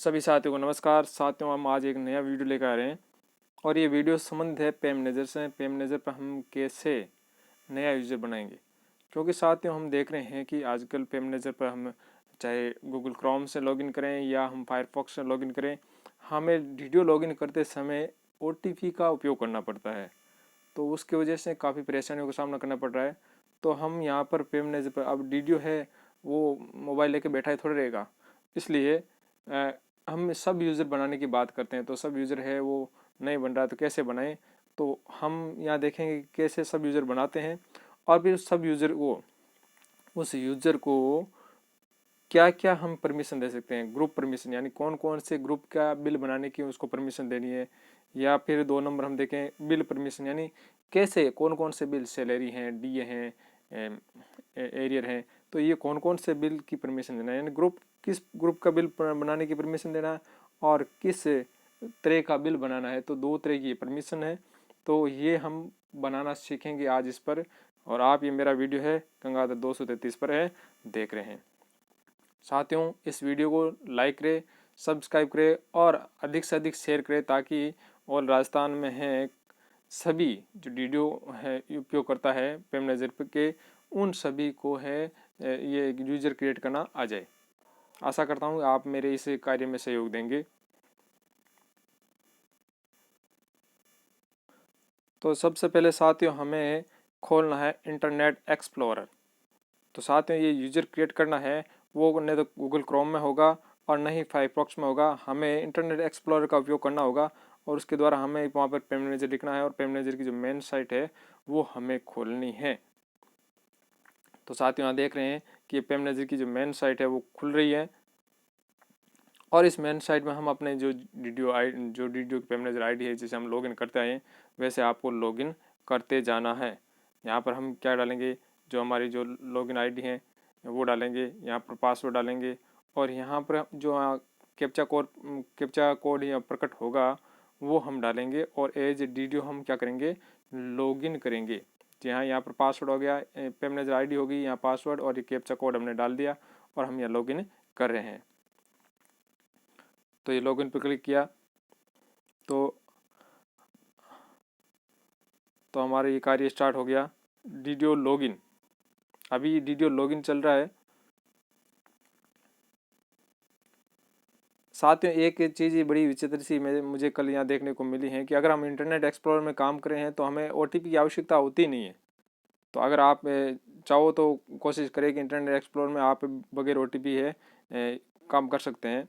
सभी साथियों को नमस्कार। साथियों, हम आज एक नया वीडियो लेकर आ रहे हैं और ये वीडियो संबंधित है पेम मैनेजर से। पेम मैनेजर पर हम कैसे नया यूज़र बनाएंगे, क्योंकि साथियों हम देख रहे हैं कि आजकल पेम मैनेजर पर हम चाहे गूगल क्रोम से लॉगिन करें या हम फायरफॉक्स से लॉगिन करें, हमें वीडियो लॉगिन करते समय OTP का उपयोग करना पड़ता है। तो उसकी वजह से काफ़ी परेशानियों का सामना करना पड़ रहा है। तो हम यहाँ पर पेम मैनेजर पर, अब डीडीओ है वो मोबाइल लेके बैठा ही थोड़ा रहेगा, इसलिए हम सब यूज़र बनाने की बात करते हैं। तो सब यूज़र है वो नहीं बन रहा, तो कैसे बनाएं। तो हम यहाँ देखेंगे कि कैसे सब यूज़र बनाते हैं और फिर सब यूज़र को, उस यूज़र को क्या क्या हम परमिशन दे सकते हैं। ग्रुप परमिशन यानी कौन कौन से ग्रुप का बिल बनाने की उसको परमिशन देनी है। या फिर 2 नंबर हम देखें बिल परमिशन, यानी कैसे कौन कौन से बिल, सैलरी हैं, डीए हैं, एरियर हैं, तो ये कौन कौन से बिल की परमिशन देना है। यानी किस ग्रुप का बिल बनाने की परमिशन देना है और किस तरह का बिल बनाना है। तो 2 तरह की परमिशन है। तो ये हम बनाना सीखेंगे आज इस पर। और आप ये मेरा वीडियो है गंगाधर 233 पर है देख रहे हैं। साथियों, इस वीडियो को लाइक करें, सब्सक्राइब करें और अधिक से अधिक शेयर करें, ताकि और राजस्थान में है सभी जो वीडियो है उपयोग करता है पेम मैनेजर के, उन सभी को है ये यूजर क्रिएट करना आ जाए। आशा करता हूँ आप मेरे इस कार्य में सहयोग देंगे। तो सबसे पहले साथियों हमें खोलना है इंटरनेट एक्सप्लोरर। तो साथियों ये यूजर क्रिएट करना है वो नहीं तो गूगल क्रोम में होगा और नहीं फायरफॉक्स में होगा। हमें इंटरनेट एक्सप्लोरर का उपयोग करना होगा और उसके द्वारा हमें वहाँ पर पेम मैनेजर लिखना है और पेम मैनेजर की जो मेन साइट है वो हमें खोलनी है। तो साथियों यहाँ देख रहे हैं कि पेम मैनेजर की जो मेन साइट है वो खुल रही है और इस मेन साइट में हम अपने जो डीडीओ पेम मैनेजर आईडी है जिसे हम लॉगिन करते आए हैं, वैसे आपको लॉगिन करते जाना है। यहाँ पर हम क्या डालेंगे, जो हमारी जो लॉगिन आईडी है वो डालेंगे, यहाँ पर पासवर्ड डालेंगे और यहाँ पर जो कैप्चा कोड यहाँ प्रकट होगा वो हम डालेंगे और एज डीडीओ हम क्या करेंगे, लॉगिन करेंगे। जी हाँ, यहाँ पर पासवर्ड हो गया, पेम मैनेजर आईडी होगी, यहाँ पासवर्ड और ये कैप्चा कोड हमने डाल दिया और हम यहाँ लॉगिन कर रहे हैं। तो ये लॉगिन पर क्लिक किया तो हमारा ये कार्य स्टार्ट हो गया। डीडीओ लॉगिन, अभी डीडीओ लॉगिन चल रहा है। साथ में एक चीज़ ये बड़ी विचित्र सी मुझे कल यहाँ देखने को मिली है कि अगर हम इंटरनेट एक्सप्लोरर में काम कर रहे हैं तो हमें OTP की आवश्यकता होती नहीं है। तो अगर आप चाहो तो कोशिश करें कि इंटरनेट एक्सप्लोरर में आप बगैर OTP है काम कर सकते हैं।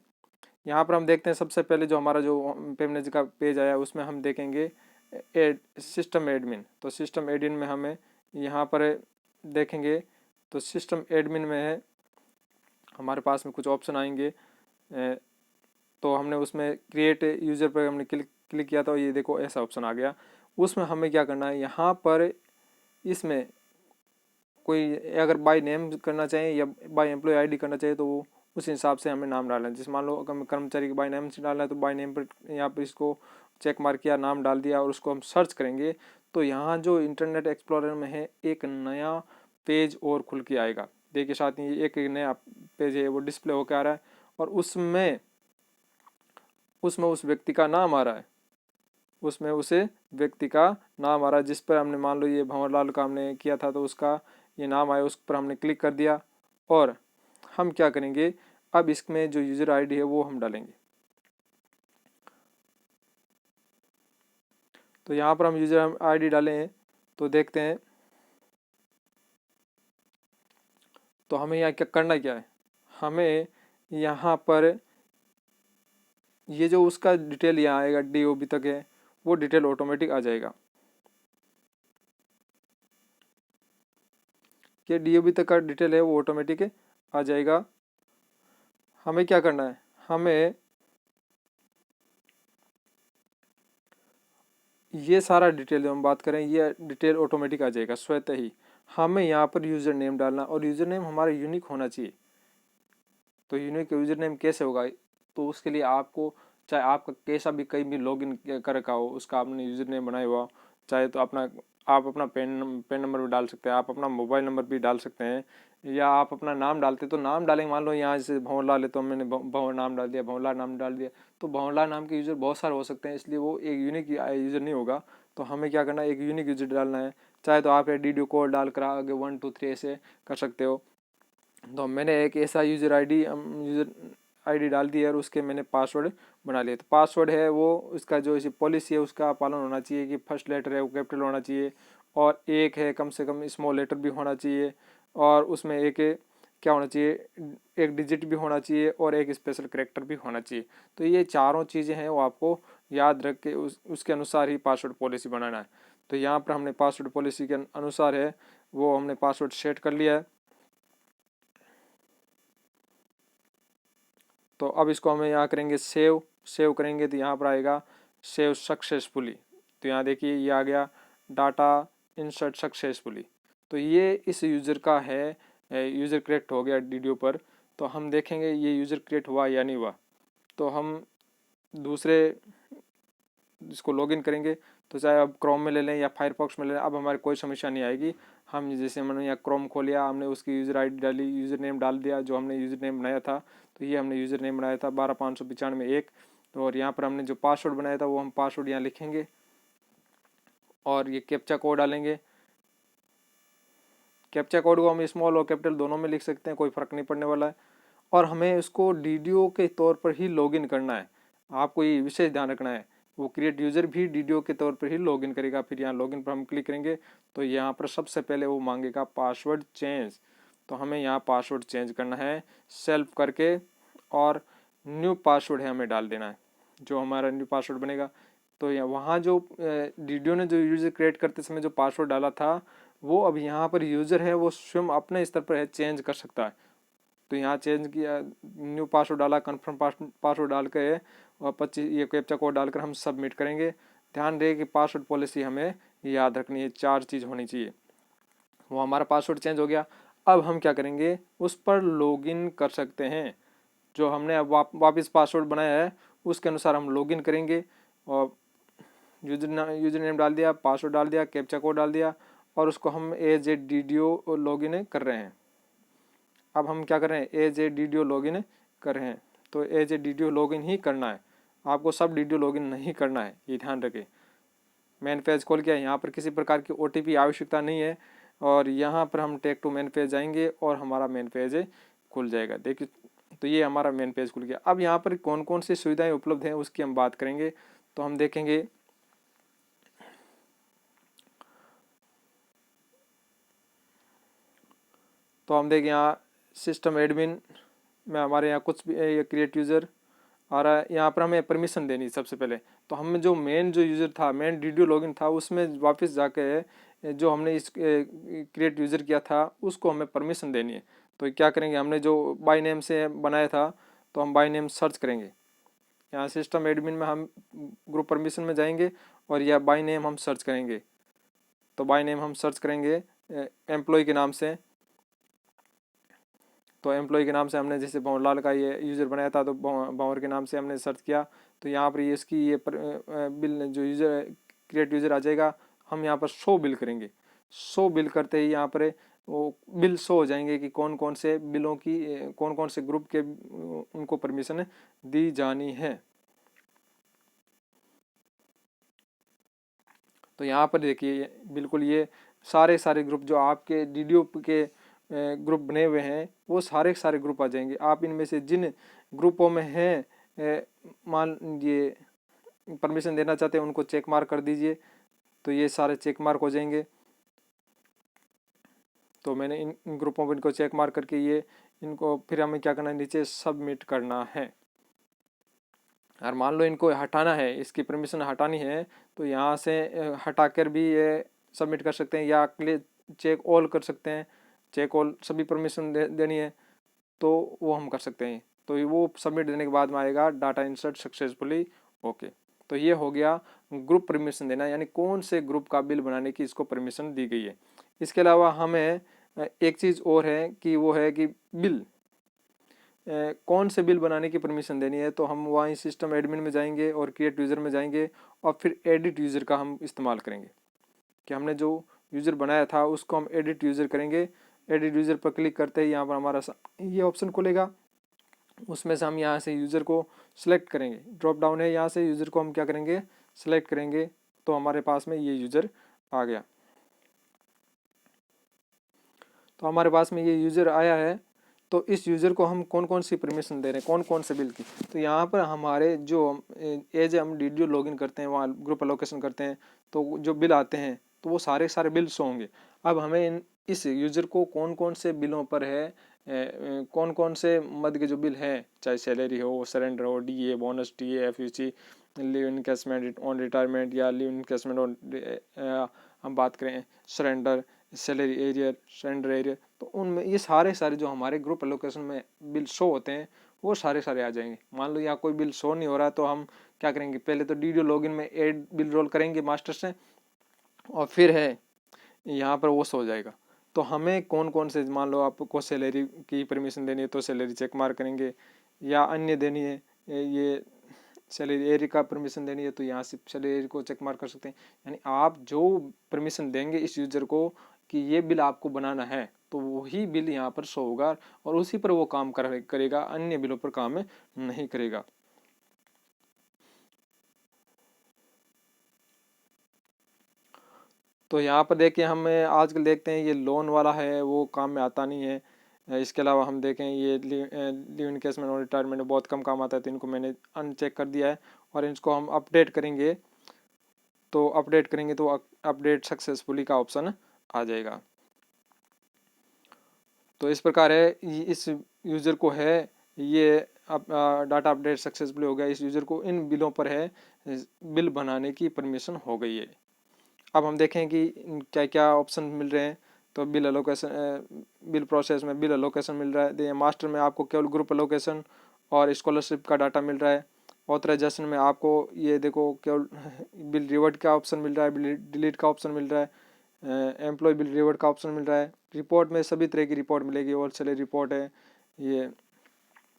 यहाँ पर हम देखते हैं सबसे पहले जो हमारा जो पेम मैनेजर का पेज आया उसमें हम देखेंगे सिस्टम एडमिन। तो सिस्टम एडमिन में हमें यहाँ पर देखेंगे तो सिस्टम एडमिन में है हमारे पास में कुछ ऑप्शन आएंगे। तो हमने उसमें क्रिएट यूज़र पर हमने क्लिक किया तो ये देखो ऐसा ऑप्शन आ गया। उसमें हमें क्या करना है, यहाँ पर इसमें कोई अगर बाय नेम करना चाहिए या बाय एम्प्लॉय आईडी करना चाहिए तो वो उस हिसाब से हमें नाम डालना है। जैसे मान लो अगर कर्मचारी के बाय नेम से डालना है तो बाय नेम पर यहाँ पर इसको चेक मार किया, नाम डाल दिया और उसको हम सर्च करेंगे तो यहाँ जो इंटरनेट एक्सप्लोरर में है एक नया पेज और खुल के आएगा। देखिए साथ ही एक नया पेज है वो डिस्प्ले होकर आ रहा है और उसमें उस व्यक्ति का नाम आ रहा है, उसमें उसे व्यक्ति का नाम आ रहा है जिस पर हमने मान लो ये भंवरलाल का हमने किया था तो उसका ये नाम आया, उस पर हमने क्लिक कर दिया और हम क्या करेंगे, अब इसमें जो यूज़र आईडी है वो हम डालेंगे। तो यहाँ पर हम यूज़र आईडी डालें हैं तो देखते हैं तो हमें यहाँ क्या करना क्या है, हमें यहाँ पर ये जो उसका डिटेल यहाँ आएगा DOB तक है वो डिटेल ऑटोमेटिक आ जाएगा कि DOB तक का डिटेल है वो ऑटोमेटिक आ जाएगा। हमें क्या करना है, हमें ये सारा डिटेल जो हम बात करें ये डिटेल ऑटोमेटिक आ जाएगा स्वतः ही। हमें यहाँ पर यूज़र नेम डालना और यूज़र नेम हमारा यूनिक होना चाहिए। तो यूनिक यूज़र नेम कैसे होगा, तो उसके लिए आपको चाहे आपका कैसा भी कहीं भी लॉगिन कर रखा हो उसका आपने यूज़र नेम बनाया हुआ, चाहे तो आप अपना पेन नंबर भी डाल सकते हैं, आप अपना मोबाइल नंबर भी डाल सकते हैं या आप अपना नाम डालते तो नाम डालेंगे, मान लो यहाँ जैसे भंवरलाल है तो मैंने भंवर नाम डाल दिया, भंवरलाल नाम डाल दिया, तो भंवरलाल नाम के यूज़र बहुत सारे हो सकते हैं, इसलिए वो एक यूनिक यूज़र नहीं होगा। तो हमें क्या करना है, एक यूनिक यूज़र डालना है। चाहे तो आप डीडीओ कोड डाल कर आगे 1 2 3 ऐसे कर सकते हो। तो मैंने एक ऐसा यूज़र आईडी डाल दी है और उसके मैंने पासवर्ड बना लिया। तो पासवर्ड है वो उसका जो इसी पॉलिसी है उसका पालन होना चाहिए कि फर्स्ट लेटर है वो कैपिटल होना चाहिए, और एक है कम से कम स्मॉल लेटर भी होना चाहिए, और उसमें एक क्या होना चाहिए, एक डिजिट भी होना चाहिए, और एक स्पेशल कैरेक्टर भी होना चाहिए। तो ये चारों चीज़ें हैं वो आपको याद रख के उसके अनुसार ही पासवर्ड पॉलिसी बनाना है। तो यहाँ पर हमने पासवर्ड पॉलिसी के अनुसार है वो हमने पासवर्ड सेट कर लिया है। तो अब इसको हम यहाँ करेंगे सेव करेंगे, तो यहाँ पर आएगा सेव सक्सेसफुली। तो यहाँ देखिए ये आ गया डाटा इंसर्ट सक्सेसफुली। तो ये इस यूज़र का है, यूज़र क्रिएट हो गया डीडीओ पर। तो हम देखेंगे ये यूज़र क्रिएट हुआ या नहीं हुआ। तो हम दूसरे इसको लॉगिन करेंगे, तो चाहे अब क्रोम में ले लें या फायरफॉक्स में ले लें, अब हमारी कोई समस्या नहीं आएगी। हम जैसे मैंने यहाँ क्रोम खोलिया, हमने उसकी यूज़र आईडी डाली, यूज़र नेम डाल दिया जो हमने यूज़र नेम बनाया था। तो ये हमने यूज़र नेम बनाया था 12595 तो, और यहाँ पर हमने जो पासवर्ड बनाया था वो हम पासवर्ड यहाँ लिखेंगे, और ये कैप्चा कोड डालेंगे। कैप्चा कोड को हम स्मॉल और कैपिटल दोनों में लिख सकते हैं, कोई फ़र्क नहीं पड़ने वाला है। और हमें उसको डीडीओ के तौर पर ही लॉगिन करना है। आपको ये विशेष ध्यान रखना है, वो क्रिएट यूज़र भी डीडीओ के तौर पर ही लॉगिन करेगा। फिर यहाँ लॉगिन पर हम क्लिक करेंगे तो यहाँ पर सबसे पहले वो मांगेगा पासवर्ड चेंज। तो हमें यहाँ पासवर्ड चेंज करना है सेल्फ करके, और न्यू पासवर्ड है हमें डाल देना है जो हमारा न्यू पासवर्ड बनेगा। तो यहाँ वहाँ जो डीडीओ ने जो यूज़र क्रिएट करते समय जो पासवर्ड डाला था वो अब यहाँ पर यूज़र है वो स्वयं अपने स्तर पर है चेंज कर सकता है। तो यहाँ चेंज किया, न्यू पासवर्ड डाला, कन्फर्म पासवर्ड डाल के और 25 ये कैप्चा कोड डालकर हम सबमिट करेंगे। ध्यान रहे कि पासवर्ड पॉलिसी हमें याद रखनी है, 4 चीज़ होनी चाहिए। वो हमारा पासवर्ड चेंज हो गया। अब हम क्या करेंगे, उस पर लॉगिन कर सकते हैं। जो हमने अब वापस पासवर्ड बनाया है उसके अनुसार हम लॉगिन करेंगे, और यूजर नेम डाल दिया, पासवर्ड डाल दिया, कैप्चा कोड डाल दिया, और उसको हम एज ए डीडीओ लॉगिन कर रहे हैं। अब हम क्या कर रहे हैं, एज ए डीडीओ लॉगिन कर रहे हैं। तो एज ए डीडीओ लॉगिन ही करना है, आपको सब डीडीओ लॉगिन नहीं करना है, ये ध्यान रखें। मेन पेज खोल के यहाँ पर किसी प्रकार की ओटीपी आवश्यकता नहीं है, और यहाँ पर हम टेक टू मेन पेज जाएंगे और हमारा मेन पेज खुल जाएगा। देखिए तो ये हमारा मेन पेज खुल गया। अब यहाँ पर कौन कौन सी सुविधाएं उपलब्ध हैं उसकी हम बात करेंगे। तो हम देखेंगे तो हम देखें यहाँ सिस्टम एडमिन में हमारे यहाँ कुछ भी क्रिएट यूज़र आ रहा है। यहाँ पर हमें परमिशन देनी है सबसे पहले। तो हम जो मेन जो यूज़र था, मेन डीडीओ लॉगिन था, उसमें वापस जाके जो हमने इस क्रिएट यूज़र किया था उसको हमें परमिशन देनी है। तो क्या करेंगे, हमने जो बाय नेम से बनाया था तो हम बाय नेम सर्च करेंगे। यहाँ सिस्टम एडमिन में हम ग्रुप परमिशन में जाएंगे और यह बाय नेम हम सर्च करेंगे। तो बाय नेम हम सर्च करेंगे एम्प्लॉय के नाम से। तो एम्प्लॉय के नाम से हमने जैसे भंवरलाल का ये यूज़र बनाया था तो भंवर के नाम से हमने सर्च किया। तो यहाँ पर ये इसकी ये बिल जो यूज़र क्रिएट यूज़र आ जाएगा, हम यहाँ पर शो बिल करेंगे। शो बिल करते ही यहाँ पर वो बिल शो हो जाएंगे कि कौन कौन से बिलों की कौन कौन से ग्रुप के उनको परमिशन दी जानी है। तो यहाँ पर देखिए बिल्कुल ये सारे ग्रुप जो आपके डीडीओ के ग्रुप बने हुए हैं वो सारे ग्रुप आ जाएंगे। आप इनमें से जिन ग्रुपों में हैं मान लीजिए परमिशन देना चाहते हैं उनको चेक मार्क कर दीजिए। तो ये सारे चेक मार्क हो जाएंगे। तो मैंने इन ग्रुपों पर इनको चेक मार्क करके ये इनको फिर हमें क्या करना है, नीचे सबमिट करना है। और मान लो इनको हटाना है, इसकी परमिशन हटानी है तो यहाँ से हटा कर भी ये सबमिट कर सकते हैं, या चेक ऑल कर सकते हैं। चेक ऑल सभी परमिशन देनी है तो वो हम कर सकते हैं। तो वो सबमिट देने के बाद में आएगा डाटा इंसर्ट सक्सेसफुली ओके। तो ये हो गया ग्रुप परमिशन देना, यानी कौन से ग्रुप का बिल बनाने की इसको परमिशन दी गई है। इसके अलावा हमें एक चीज़ और है कि वो है कि बिल कौन से बिल बनाने की परमिशन देनी है। तो हम वहीं सिस्टम एडमिन में जाएंगे और क्रिएट यूज़र में जाएंगे और फिर एडिट यूज़र का हम इस्तेमाल करेंगे कि हमने जो यूज़र बनाया था उसको हम एडिट यूज़र करेंगे। एडिट यूज़र पर क्लिक करते ही यहाँ पर हमारा ये ऑप्शन खुलेगा। उसमें से हम यहाँ से यूज़र को सिलेक्ट करेंगे, ड्रॉप डाउन है, यहाँ से यूज़र को हम क्या करेंगे, सिलेक्ट करेंगे, तो हमारे पास में ये यूज़र आ गया। तो हमारे पास में ये यूज़र आया है। तो इस यूज़र को हम कौन कौन सी परमिशन दे रहे हैं, कौन कौन से बिल की, तो यहाँ पर हमारे जो एज हम डीडीओ लॉगिन करते हैं, वहाँ ग्रुप एलोकेशन करते हैं, तो जो बिल आते हैं तो वो सारे सारे बिल शो होंगे। अब हमें इस यूज़र को कौन कौन से बिलों पर है, कौन कौन से मद के जो बिल हैं, चाहे सैलरी हो, सरेंडर हो, DA, bonus, TA, FUC, leave encashment on retirement या लीव इनकैशमेंट ऑन, हम बात करें surrender, salary arrear, surrender arrear, तो उनमें ये सारे सारे जो हमारे ग्रुप एलोकेशन में बिल शो होते हैं वो सारे सारे आ जाएंगे। मान लो यहाँ कोई बिल शो नहीं हो रहा तो हम क्या करेंगे, पहले तो डीडीओ लॉगिन में ऐड बिल रोल करेंगे मास्टर से, और फिर है यहाँ पर वो शो हो जाएगा। तो हमें कौन कौन से, मान लो आपको सैलरी की परमिशन देनी है तो सैलरी चेक मार्क करेंगे, या अन्य देनी है, ये सैलरी एरिया का परमिशन देनी है तो यहाँ से सैलरी एरिया को चेक मार्क कर सकते हैं। यानी आप जो परमिशन देंगे इस यूजर को कि ये बिल आपको बनाना है, तो वही बिल यहाँ पर शो होगा और उसी पर वो काम करेगा, अन्य बिलों पर काम नहीं करेगा। तो यहाँ पर देखिए हम आजकल देखते हैं ये लोन वाला है वो काम में आता नहीं है। इसके अलावा हम देखें ये लीव इनकेसमेंट और रिटायरमेंट में बहुत कम काम आता है, तो इनको मैंने अनचेक कर दिया है। और इसको हम अपडेट करेंगे, तो अपडेट सक्सेसफुली का ऑप्शन आ जाएगा। तो इस प्रकार है, इस यूज़र को है ये डाटा अपडेट सक्सेसफुली हो गया, इस यूज़र को इन बिलों पर है बिल बनाने की परमिशन हो गई है। अब हम देखें कि क्या क्या ऑप्शन मिल रहे हैं। तो बिल एलोकेशन, बिल प्रोसेस में बिल एलोकेशन मिल रहा है, मास्टर में आपको केवल ग्रुप एलोकेशन और स्कॉलरशिप का डाटा मिल रहा है। ऑथराइजेशन में आपको ये देखो केवल बिल रिवर्ट का ऑप्शन मिल रहा है, बिल डिलीट का ऑप्शन मिल रहा है, एम्प्लॉय बिल रिवर्ट का ऑप्शन मिल रहा है। रिपोर्ट में सभी तरह की रिपोर्ट मिलेगी, और सैलरी रिपोर्ट है, ये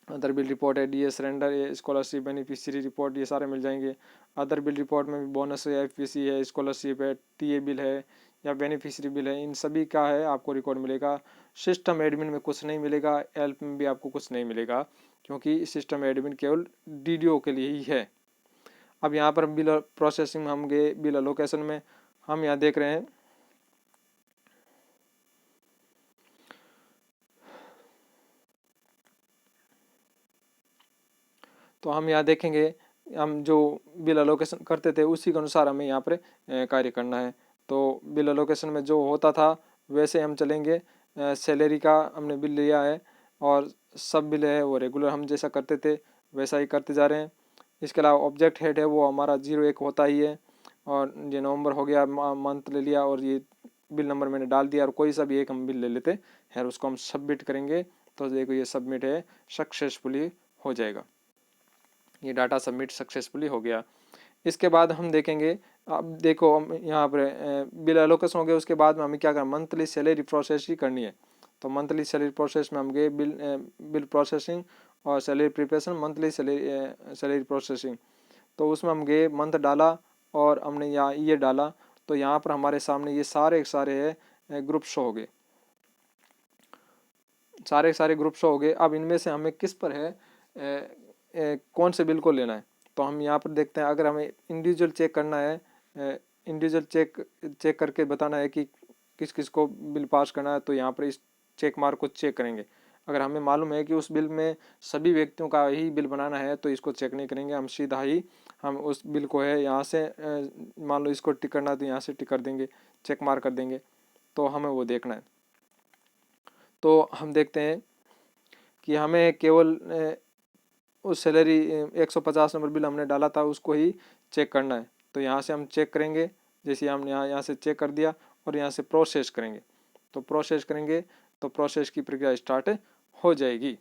अदर बिल रिपोर्ट है, डीए सरेंडर, ये स्कॉलरशिप बेनिफिशियरी रिपोर्ट, ये सारे मिल जाएंगे। अदर बिल रिपोर्ट में भी बोनस है, एफपीसी है, स्कॉलरशिप है, टीए बिल है या बेनिफिशियरी बिल है, इन सभी का है आपको रिकॉर्ड मिलेगा। सिस्टम एडमिन में कुछ नहीं मिलेगा, हेल्प में भी आपको कुछ नहीं मिलेगा, क्योंकि सिस्टम एडमिन केवल डीडीओ के लिए ही है। अब यहाँ पर बिल प्रोसेसिंग में हम गए, बिल एलोकेशन में हम यहाँ देख रहे हैं, तो हम यहाँ देखेंगे हम जो बिल एलोकेशन करते थे उसी के अनुसार हमें यहाँ पर कार्य करना है। तो बिल एलोकेशन में जो होता था वैसे हम चलेंगे। सैलरी का हमने बिल लिया है और सब बिल है वो रेगुलर हम जैसा करते थे वैसा ही करते जा रहे हैं। इसके अलावा ऑब्जेक्ट हेड है वो हमारा 01 होता ही है, और ये नवंबर हो गया, मंथ ले लिया और ये बिल नंबर मैंने डाल दिया, और कोई सा भी एक हम बिल ले लेते हैं, उसको हम सबमिट करेंगे तो देखो ये सबमिट है सक्सेसफुली हो जाएगा, ये डाटा सबमिट सक्सेसफुली हो गया। इसके बाद हम देखेंगे, अब देखो हम यहाँ पर बिल एलोकेशन हो गया, उसके बाद में हमें क्या करना, मंथली सैलरी प्रोसेस ही करनी है। तो मंथली सैलरी प्रोसेस में हम गए बिल प्रोसेसिंग और salary preparation, monthly salary processing, तो उसमें हम गए मंथ डाला और हमने यहाँ ये डाला, तो यहाँ पर हमारे सामने ये सारे सारे है ग्रुप शो हो गए, सारे सारे ग्रुप शो हो गए। अब इनमें से हमें किस पर है कौन से बिल को लेना है, तो हम यहाँ पर देखते हैं। अगर हमें इंडिविजुअल चेक करना है, इंडिविजुअल चेक करके बताना है कि किस किस को बिल पास करना है, तो यहाँ पर इस चेक मार्क को चेक करेंगे। अगर हमें मालूम है कि उस बिल में सभी व्यक्तियों का ही बिल बनाना है तो इसको चेक नहीं करेंगे, हम सीधा ही हम उस बिल को है यहाँ से मान लो इसको टिक करना है तो यहाँ से टिक कर देंगे, चेक मार्क कर देंगे, तो हमें वो देखना है। तो हम देखते हैं कि हमें केवल उस सैलरी 150 नंबर बिल हमने डाला था उसको ही चेक करना है, तो यहाँ से हम चेक करेंगे। जैसे हमने यहाँ से चेक कर दिया और यहाँ से प्रोसेस करेंगे, तो प्रोसेस करेंगे तो प्रोसेस की प्रक्रिया स्टार्ट हो जाएगी।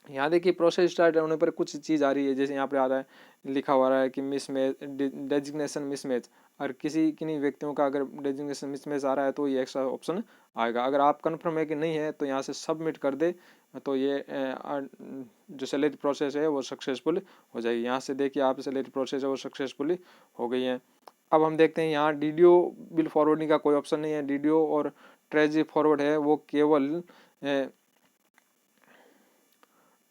यहाँ देखिए प्रोसेस स्टार्ट होने पर कुछ चीज़ आ रही है, जैसे यहाँ पे आ रहा है, लिखा हुआ रहा है कि मिसमैच, डेजिग्नेशन मिसमैच, और किन्हीं व्यक्तियों का अगर डेजिग्नेशन मिसमैच आ रहा है तो ये एक्स्ट्रा ऑप्शन आएगा। अगर आप कन्फर्म है कि नहीं है तो यहाँ से सबमिट कर दे, तो ये जो सैलरी प्रोसेस है वो सक्सेसफुल हो जाएगी। यहाँ से देखिए आप सैलरी प्रोसेस है वो सक्सेसफुली हो गई है। अब हम देखते हैं यहाँ डीडीओ बिल फॉरवर्डिंग का कोई ऑप्शन नहीं है, डीडीओ और ट्रेजरी फॉरवर्ड है वो केवल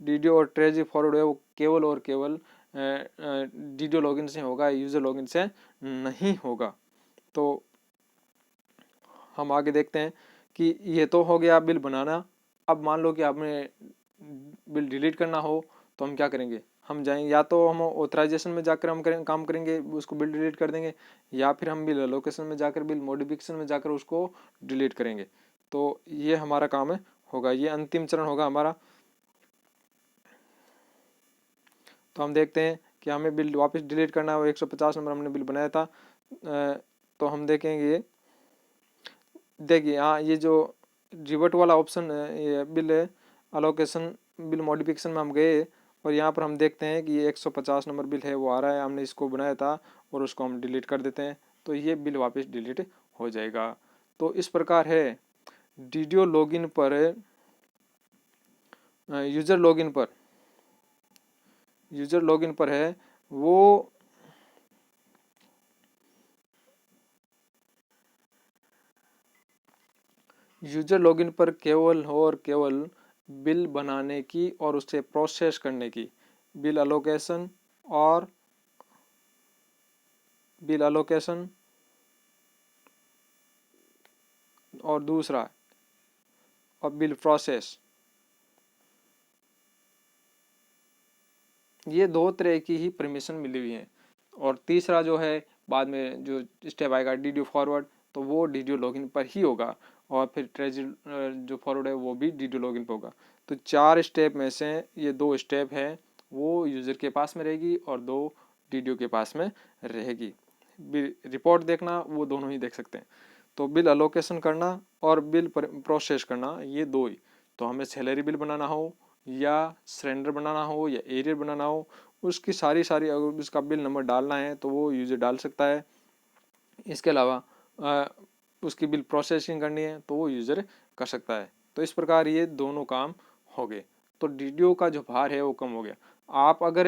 डीडीओ और ट्रेजरी फॉरवर्ड है वो केवल और केवल डीडीओ लॉगिन से होगा, यूजर लॉगिन से नहीं होगा। तो हम आगे देखते हैं कि ये तो हो गया बिल बनाना। अब मान लो कि आपने बिल डिलीट करना हो तो हम क्या करेंगे, हम जाएंगे या तो हम ऑथराइजेशन में जाकर हम काम करेंगे, उसको बिल डिलीट कर देंगे, या फिर हम बिल एलोकेशन में जाकर, बिल मॉडिफिकेशन में जाकर उसको डिलीट करेंगे। तो ये हमारा काम है होगा, ये अंतिम चरण होगा हमारा। तो हम देखते हैं कि हमें बिल वापस डिलीट करना है, वो 150 नंबर हमने बिल बनाया था। तो हम देखेंगे, देखिए हाँ ये जो रिवर्ट वाला ऑप्शन है, ये बिल अलोकेशन बिल मॉडिफिकेशन में हम गए और यहाँ पर हम देखते हैं कि ये 150 नंबर बिल है वो आ रहा है, हमने इसको बनाया था और उसको हम डिलीट कर देते हैं, तो ये बिल वापस डिलीट हो जाएगा। तो इस प्रकार है डीडीओ लॉगिन पर, यूजर लॉगिन पर है वो यूजर लॉगिन पर केवल और केवल बिल बनाने की और उसे प्रोसेस करने की, बिल अलोकेशन और बिल अलोकेशन और दूसरा और बिल प्रोसेस, ये दो तरह की ही परमिशन मिली हुई है। और तीसरा जो है बाद में जो स्टेप आएगा डीडीओ फॉरवर्ड, तो वो डीडीओ लॉगिन पर ही होगा, और फिर ट्रेजरी जो फॉरवर्ड है वो भी डीडीओ लॉगिन पर होगा। तो 4 स्टेप में से ये 2 स्टेप है वो यूज़र के पास में रहेगी और 2 डीडीओ के पास में रहेगी। बिल रिपोर्ट देखना वो दोनों ही देख सकते हैं। तो बिल अलोकेशन करना और बिल प्रोसेस करना, ये 2 ही। तो हमें सैलरी बिल बनाना हो या सरेंडर बनाना हो या एरियर बनाना हो, उसकी सारी अगर उसका बिल नंबर डालना है तो वो यूज़र डाल सकता है। इसके अलावा उसकी बिल प्रोसेसिंग करनी है तो वो यूज़र कर सकता है। तो इस प्रकार ये दोनों काम हो गए, तो डीडीओ का जो भार है वो कम हो गया। आप अगर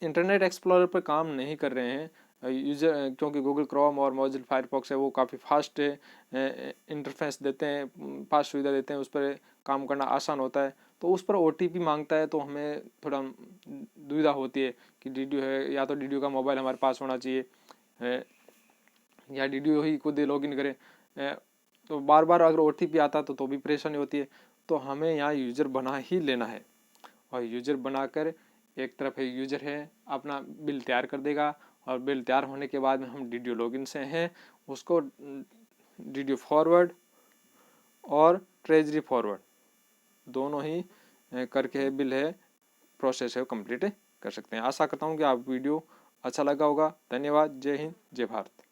इंटरनेट एक्सप्लोरर पर काम नहीं कर रहे हैं यूजर, क्योंकि गूगल क्रोम और मोजिला फायरफॉक्स है वो काफ़ी फास्ट इंटरफेस देते हैं, फास्ट सुविधा देते हैं, उस पर काम करना आसान होता है। तो उस पर ओटीपी मांगता है तो हमें थोड़ा दुविधा होती है कि डीडीओ है, या तो डीडीओ का मोबाइल हमारे पास होना चाहिए या डीडीओ ही खुद लॉगिन करे। तो बार बार अगर ओटीपी आता तो भी परेशानी होती है। तो हमें यहाँ यूज़र बना ही लेना है, और यूज़र बनाकर एक तरफ है यूज़र है अपना बिल तैयार कर देगा, और बिल तैयार होने के बाद में हम डीडीओ लॉगिन से हैं उसको डीडीओ फॉरवर्ड और ट्रेजरी फॉरवर्ड दोनों ही करके बिल है प्रोसेस है कंप्लीट कर सकते हैं। आशा करता हूँ कि आप वीडियो अच्छा लगा होगा। धन्यवाद। जय हिंद, जय भारत।